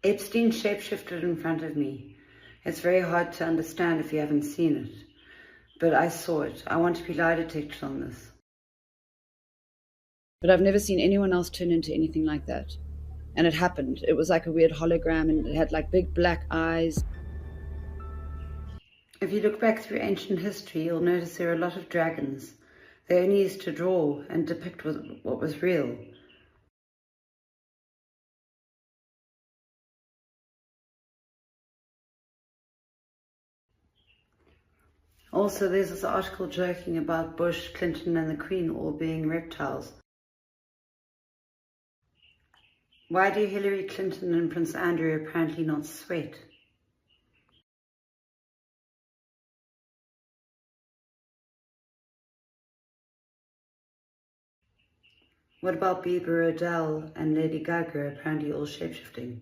Epstein shapeshifted in front of me. It's very hard to understand if you haven't seen it. But I saw it. I want to be lie detected on this. But I've never seen anyone else turn into anything like that. And it happened. It was like a weird hologram, and it had like big black eyes. If you look back through ancient history, you'll notice there are a lot of dragons. They only used to draw and depict what was real. Also, there's this article joking about Bush, Clinton, and the Queen all being reptiles. Why do Hillary Clinton and Prince Andrew apparently not sweat? What about Bieber, Adele, and Lady Gaga apparently all shapeshifting?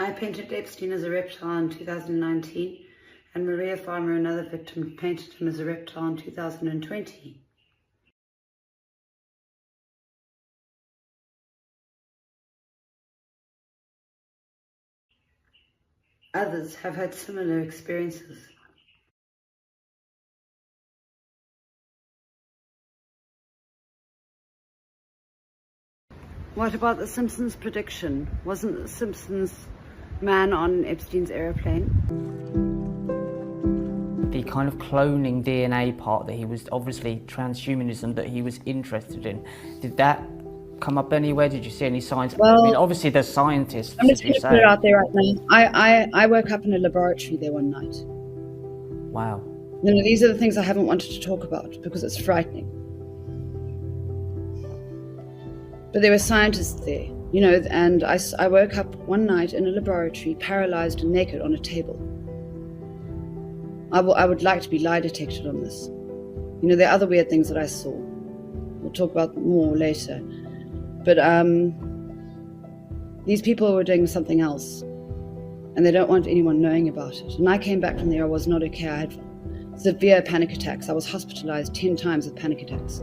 I painted Epstein as a reptile in 2019, and Maria Farmer, another victim, painted him as a reptile in 2020. Others have had similar experiences. What about The Simpsons prediction? Wasn't The Simpsons man on Epstein's aeroplane? The kind of cloning DNA part that he was, obviously transhumanism that he was interested in, did that come up anywhere? Did you see any signs? Well, I mean, obviously there's scientists, I'm just as you going to say. put it out there right now. I woke up in a laboratory there one night. Wow. You know, these are the things I haven't wanted to talk about because it's frightening. But there were scientists there, you know, and I woke up one night in a laboratory, paralyzed and naked on a table. I would like to be lie detected on this. You know, there are other weird things that I saw. We'll talk about more later. But these people were doing something else, and they don't want anyone knowing about it. And I came back from there, I was not okay. I had severe panic attacks. I was hospitalized 10 times with panic attacks.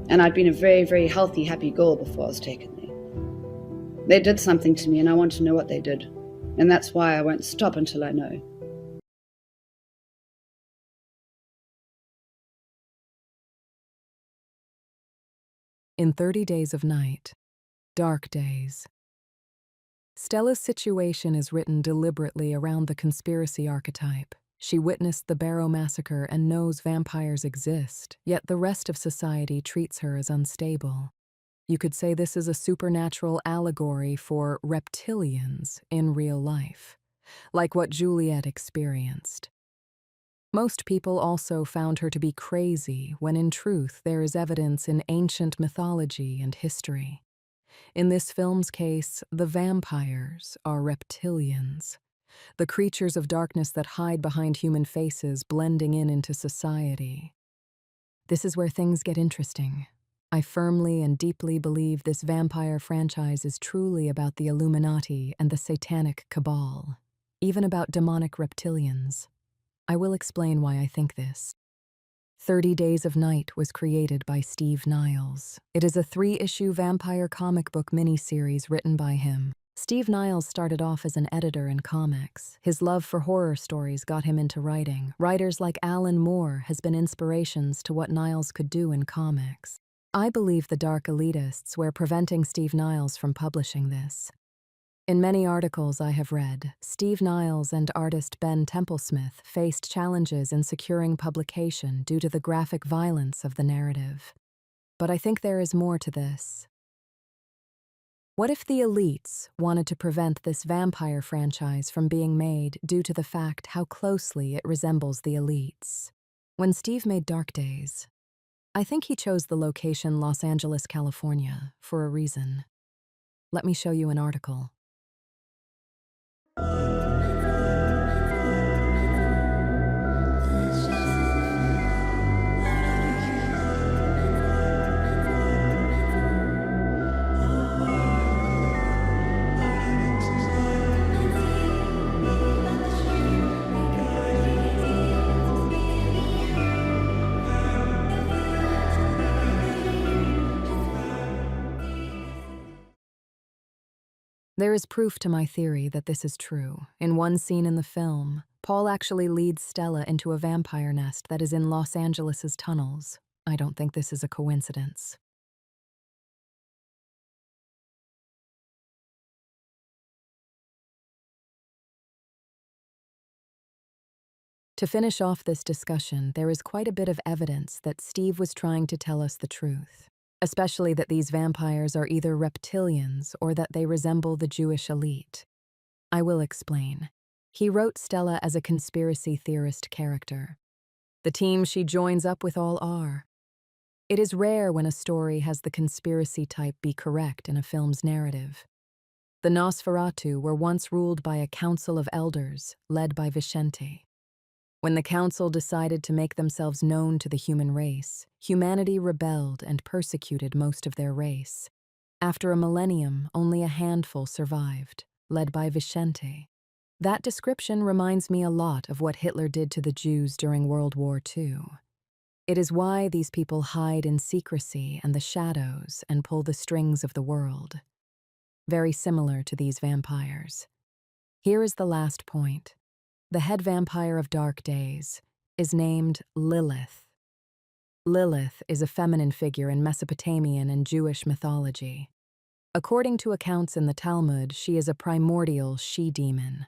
And I'd been a very, very healthy, happy girl before I was taken there. They did something to me, and I want to know what they did. And that's why I won't stop until I know. In 30 Days of Night, Dark Days. Stella's situation is written deliberately around the conspiracy archetype. She witnessed the Barrow Massacre and knows vampires exist, yet the rest of society treats her as unstable. You could say this is a supernatural allegory for reptilians in real life, like what Juliet experienced. Most people also found her to be crazy, when in truth there is evidence in ancient mythology and history. In this film's case, the vampires are reptilians, the creatures of darkness that hide behind human faces, blending into society. This is where things get interesting. I firmly and deeply believe this vampire franchise is truly about the Illuminati and the satanic cabal, even about demonic reptilians. I will explain why I think this. 30 Days of Night was created by Steve Niles. It is a 3-issue vampire comic book miniseries written by him. Steve Niles started off as an editor in comics. His love for horror stories got him into writing. Writers like Alan Moore has been inspirations to what Niles could do in comics. I believe the dark elitists were preventing Steve Niles from publishing this. In many articles I have read, Steve Niles and artist Ben Templesmith faced challenges in securing publication due to the graphic violence of the narrative. But I think there is more to this. What if the elites wanted to prevent this vampire franchise from being made due to the fact how closely it resembles the elites? When Steve made Dark Days, I think he chose the location Los Angeles, California, for a reason. Let me show you an article. There is proof to my theory that this is true. In one scene in the film, Paul actually leads Stella into a vampire nest that is in Los Angeles's tunnels. I don't think this is a coincidence. To finish off this discussion, there is quite a bit of evidence that Steve was trying to tell us the truth, especially that these vampires are either reptilians or that they resemble the Jewish elite. I will explain. He wrote Stella as a conspiracy theorist character. The team she joins up with all are. It is rare when a story has the conspiracy type be correct in a film's narrative. The Nosferatu were once ruled by a council of elders, led by Vicente. When the council decided to make themselves known to the human race, humanity rebelled and persecuted most of their race. After a millennium, only a handful survived, led by Vicente. That description reminds me a lot of what Hitler did to the Jews during World War II. It is why these people hide in secrecy and the shadows and pull the strings of the world. Very similar to these vampires. Here is the last point. The head vampire of Dark Days is named Lilith. Lilith is a feminine figure in Mesopotamian and Jewish mythology. According to accounts in the Talmud, she is a primordial she-demon.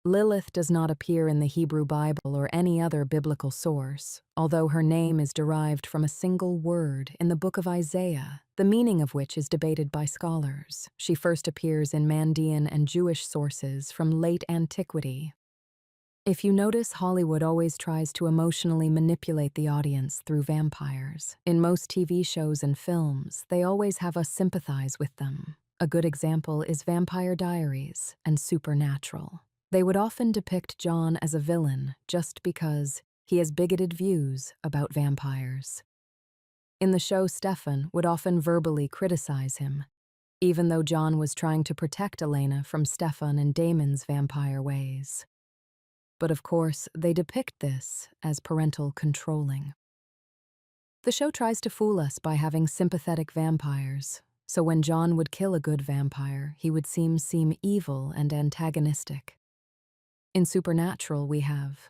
Lilith does not appear in the Hebrew Bible or any other biblical source, although her name is derived from a single word in the book of Isaiah, the meaning of which is debated by scholars. She first appears in Mandean and Jewish sources from late antiquity. If you notice, Hollywood always tries to emotionally manipulate the audience through vampires. In most TV shows and films, they always have us sympathize with them. A good example is Vampire Diaries and Supernatural. They would often depict John as a villain just because he has bigoted views about vampires. In the show, Stefan would often verbally criticize him, even though John was trying to protect Elena from Stefan and Damon's vampire ways. But of course, they depict this as parental controlling. The show tries to fool us by having sympathetic vampires, so when John would kill a good vampire, he would seem evil and antagonistic. In Supernatural, we have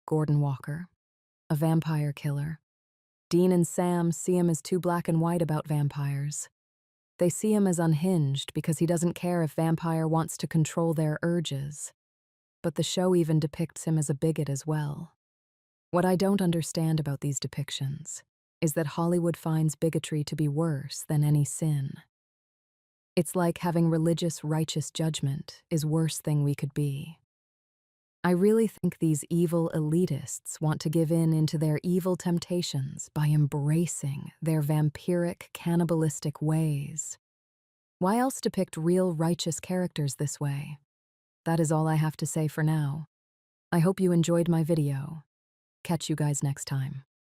Gordon Walker, a vampire killer. Dean and Sam see him as too black and white about vampires. They see him as unhinged because he doesn't care if vampire wants to control their urges. But the show even depicts him as a bigot as well. What I don't understand about these depictions is that Hollywood finds bigotry to be worse than any sin. It's like having religious righteous judgment is worst thing we could be. I really think these evil elitists want to give in into their evil temptations by embracing their vampiric, cannibalistic ways. Why else depict real righteous characters this way? That is all I have to say for now. I hope you enjoyed my video. Catch you guys next time.